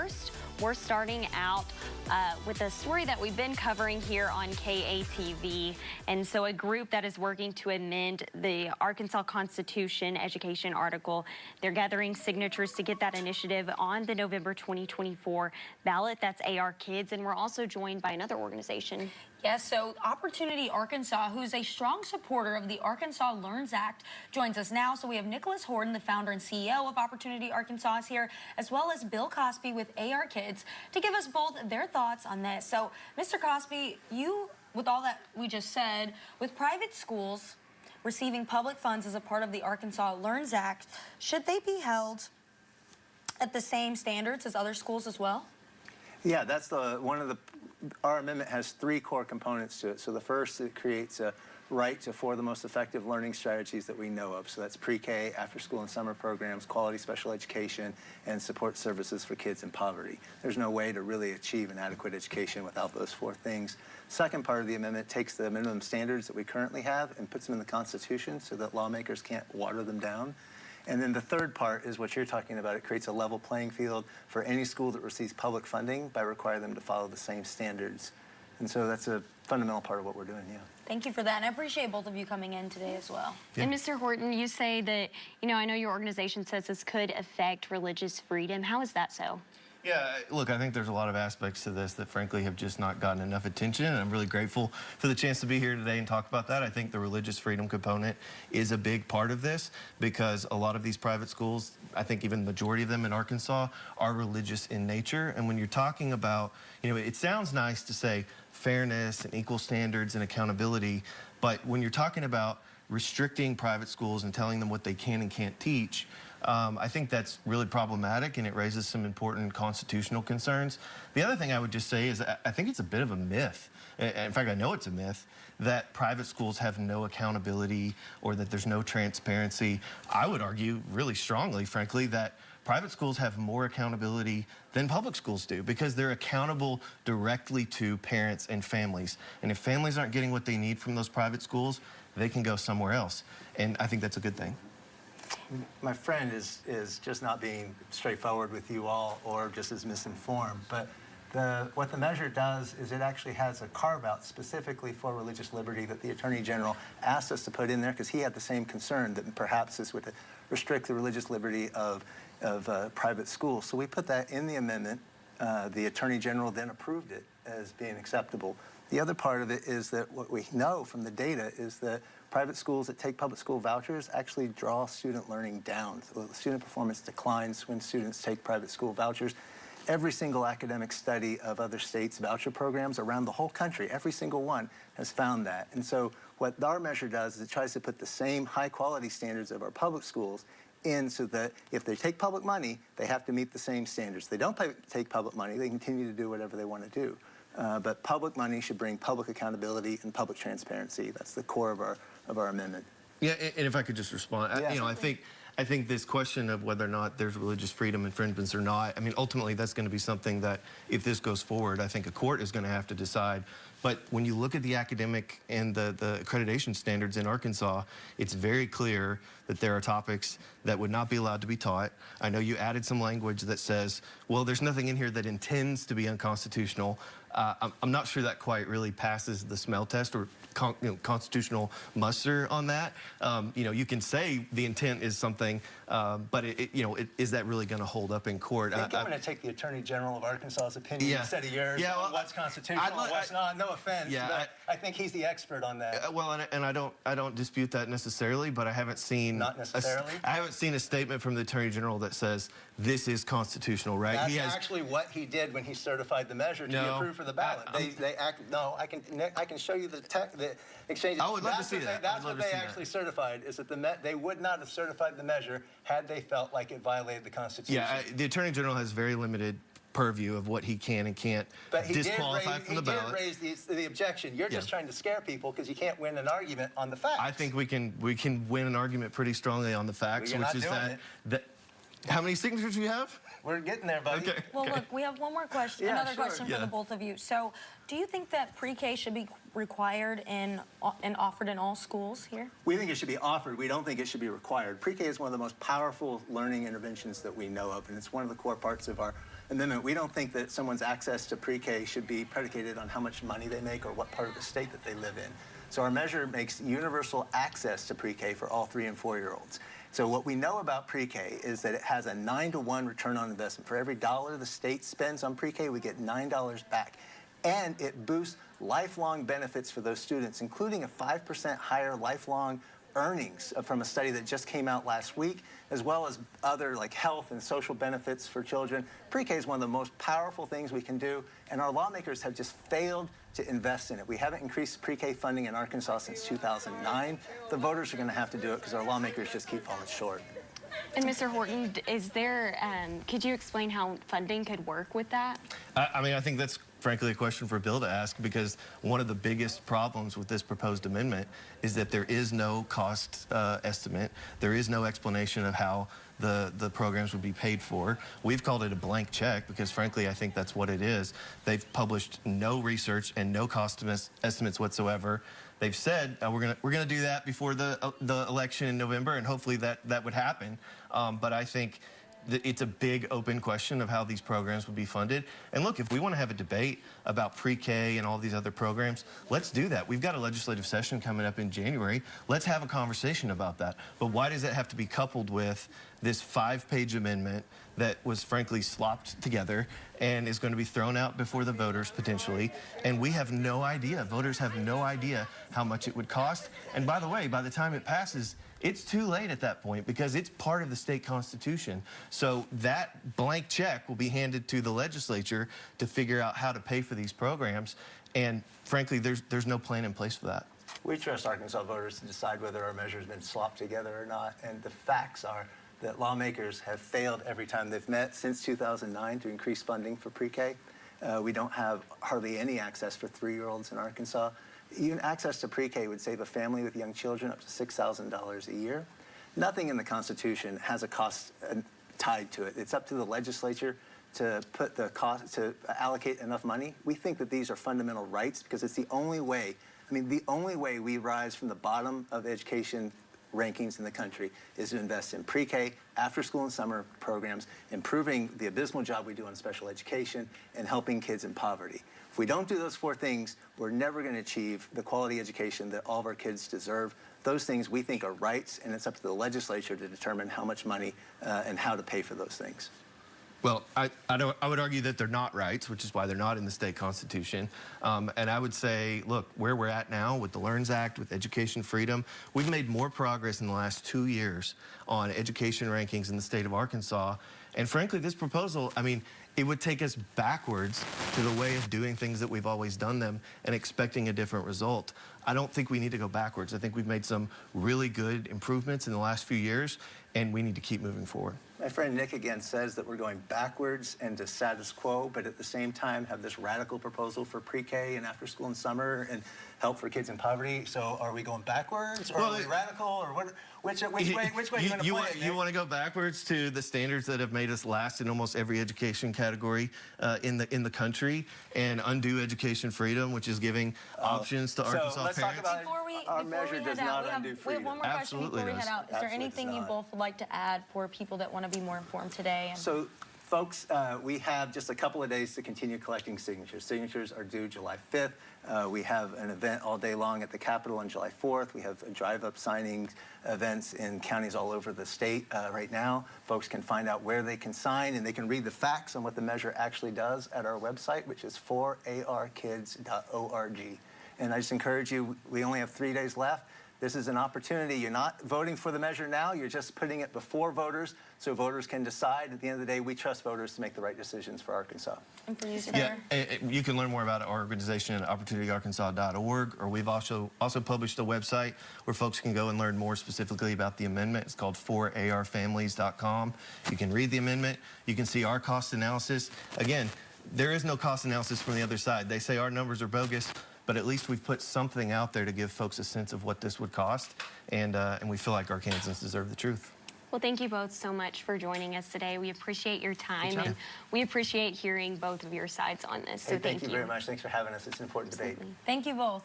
first, we're starting out with a story that we've been covering here on KATV. And so a group that is working to amend the Arkansas Constitution education article, they're gathering signatures to get that initiative on the November 2024 ballot. That's AR Kids. And we're also joined by another organization. Yes, so Opportunity Arkansas, who's a strong supporter of the Arkansas Learns Act, joins us now. So we have Nicholas Horton, the founder and CEO of Opportunity Arkansas, is here, as well as Bill Kopsky with AR Kids, to give us both their thoughts on this. So, Mr. Kopsky, you, with all that we just said, with private schools receiving public funds as a part of the Arkansas Learns Act, should they be held at the same standards as other schools as well? Yeah, that's our amendment has three core components to it. So the first, it creates a right to four of the most effective learning strategies that we know of. So that's pre-K, after-school and summer programs, quality special education, and support services for kids in poverty. There's no way to really achieve an adequate education without those four things. Second part of the amendment takes the minimum standards that we currently have and puts them in the Constitution so that lawmakers can't water them down. And then the third part is what you're talking about. It creates a level playing field for any school that receives public funding by requiring them to follow the same standards. And so that's a fundamental part of what we're doing, yeah. Thank you for that, and I appreciate both of you coming in today as well. Yeah. And Mr. Horton, you say that, I know your organization says this could affect religious freedom. How is that so? Yeah, look, I think there's a lot of aspects to this that frankly have just not gotten enough attention, and I'm really grateful for the chance to be here today and talk about that. I think the religious freedom component is a big part of this because a lot of these private schools, I think even the majority of them in Arkansas, are religious in nature. And when you're talking about, it sounds nice to say fairness and equal standards and accountability, but when you're talking about restricting private schools and telling them what they can and can't teach, I think that's really problematic, and it raises some important constitutional concerns. The other thing I would just say is I think it's a bit of a myth. In fact, I know it's a myth that private schools have no accountability or that there's no transparency. I would argue really strongly, frankly, that private schools have more accountability than public schools do because they're accountable directly to parents and families. And if families aren't getting what they need from those private schools, they can go somewhere else. And I think that's a good thing. My friend is just not being straightforward with you all or just as misinformed. But what the measure does is it actually has a carve-out specifically for religious liberty that the Attorney General asked us to put in there because he had the same concern that perhaps this would restrict the religious liberty of private schools. So we put that in the amendment. The Attorney General then approved it as being acceptable. The other part of it is that what we know from the data is that private schools that take public school vouchers actually draw student learning down. So student performance declines when students take private school vouchers. Every single academic study of other states' voucher programs around the whole country, every single one has found that. And so what our measure does is it tries to put the same high quality standards of our public schools in so that if they take public money, they have to meet the same standards. If they don't take public money, they continue to do whatever they want to do. But public money should bring public accountability and public transparency. That's the core of our amendment. Yeah, and if I could just respond, yeah. I think this question of whether or not there's religious freedom infringements or not, I mean, ultimately that's going to be something that if this goes forward, I think a court is going to have to decide. But when you look at the academic and the accreditation standards in Arkansas, it's very clear that there are topics that would not be allowed to be taught. I know you added some language that says, well, there's nothing in here that intends to be unconstitutional. I'm not sure that quite really passes the smell test or constitutional muster on that. You can say the intent is something, but is that really going to hold up in court? I think I'm going to take the Attorney General of Arkansas's opinion instead of yours on what's constitutional and what's not. No offense, but I think he's the expert on that. Well, and I don't dispute that necessarily, but I haven't seen not necessarily. I haven't seen a statement from the Attorney General that says this is constitutional, right? That's actually what he did when he certified the measure to be approved for the ballot. I can show you the exchange. I would love to see that. That's what they actually certified. Is that they would not have certified the measure had they felt like it violated the Constitution. Yeah, the Attorney General has very limited purview of what he can and can't disqualify from the ballot. He did raise the objection. You're just trying to scare people because you can't win an argument on the facts. I think we can win an argument pretty strongly on the facts, which is that how many signatures do you have? We're getting there, buddy. Okay. Well, look, we have one more question, another question for the both of you. So, do you think that pre-K should be required and offered in all schools here? We think it should be offered. We don't think it should be required. Pre-K is one of the most powerful learning interventions that we know of, and it's one of the core parts of our amendment, we don't think that someone's access to pre-K should be predicated on how much money they make or what part of the state that they live in. So our measure makes universal access to pre-K for all 3- and 4-year-olds. So what we know about pre-K is that it has a 9-to-1 return on investment. For every dollar the state spends on pre-K, we get $9 back. And it boosts lifelong benefits for those students, including a 5% higher lifelong earnings from a study that just came out last week, as well as other like health and social benefits for children. Pre-K is one of the most powerful things we can do, and our lawmakers have just failed to invest in it. We haven't increased pre-K funding in Arkansas since 2009. The voters are going to have to do it because our lawmakers just keep falling short. And Mr. Horton, is there, could you explain how funding could work with that? I mean, I think that's frankly a question for Bill to ask, because one of the biggest problems with this proposed amendment is that there is no cost estimate. There is no explanation of how the programs would be paid for. We've called it a blank check because frankly I think that's what it is. They've published no research and no cost estimates whatsoever. They've said we're gonna do that before the election in November, and hopefully that would happen. But I think it's a big open question of how these programs would be funded. And look, if we want to have a debate about pre-K and all these other programs, let's do that. We've got a legislative session coming up in January. Let's have a conversation about that. But why does it have to be coupled with this 5-page amendment that was frankly slopped together and is going to be thrown out before the voters potentially? And we have no idea, voters have no idea how much it would cost. And by the way, by the time it passes, it's too late at that point because it's part of the state constitution. So that blank check will be handed to the legislature to figure out how to pay for these programs. And frankly, there's no plan in place for that. We trust Arkansas voters to decide whether our measure has been slopped together or not. And the facts are that lawmakers have failed every time they've met since 2009 to increase funding for pre-K. We don't have hardly any access for 3-year-olds in Arkansas. Even access to pre-K would save a family with young children up to $6,000 a year. Nothing in the Constitution has a cost tied to it. It's up to the legislature to put the cost, to allocate enough money. We think that these are fundamental rights because it's the only way, the only way we rise from the bottom of education rankings in the country is to invest in pre-K, after-school and summer programs, improving the abysmal job we do on special education, and helping kids in poverty. If we don't do those 4 things, we're never going to achieve the quality education that all of our kids deserve. Those things we think are rights, and it's up to the legislature to determine how much money and how to pay for those things. Well, I would argue that they're not rights, which is why they're not in the state constitution. And I would say, look, where we're at now with the LEARNS Act, with education freedom, we've made more progress in the last 2 years on education rankings in the state of Arkansas. And frankly, this proposal, it would take us backwards to the way of doing things that we've always done them and expecting a different result. I don't think we need to go backwards. I think we've made some really good improvements in the last few years, and we need to keep moving forward. My friend Nick again says that we're going backwards and to status quo, but at the same time have this radical proposal for pre-K and after school and summer and help for kids in poverty. So are we going backwards, or are we radical, or what? Which way are you going to play it, Nick? You want to go backwards to the standards that have made us last in almost every education category in the country, and undo education freedom, which is giving options to Arkansas let's parents. Talk about our measure does not undo freedom. We have one more question before we head out. Is there anything you both would like to add for people that want to be more informed today? So, folks, we have just a couple of days to continue collecting signatures. Signatures are due July 5th. We have an event all day long at the Capitol on July 4th. We have drive-up signing events in counties all over the state right now. Folks can find out where they can sign, and they can read the facts on what the measure actually does at our website, which is 4arkids.org. And I just encourage you, we only have 3 days left. This is an opportunity. You're not voting for the measure now. You're just putting it before voters so voters can decide. At the end of the day, we trust voters to make the right decisions for Arkansas. And for you, sir? Yeah, you can learn more about our organization at opportunityarkansas.org, or we've also published a website where folks can go and learn more specifically about the amendment. It's called 4arfamilies.com. You can read the amendment. You can see our cost analysis. Again, there is no cost analysis from the other side. They say our numbers are bogus, but at least we've put something out there to give folks a sense of what this would cost, and we feel like Arkansans deserve the truth. Well, thank you both so much for joining us today. We appreciate your time, and we appreciate hearing both of your sides on this. So thank you very much. Thanks for having us. It's an important debate. Thank you both.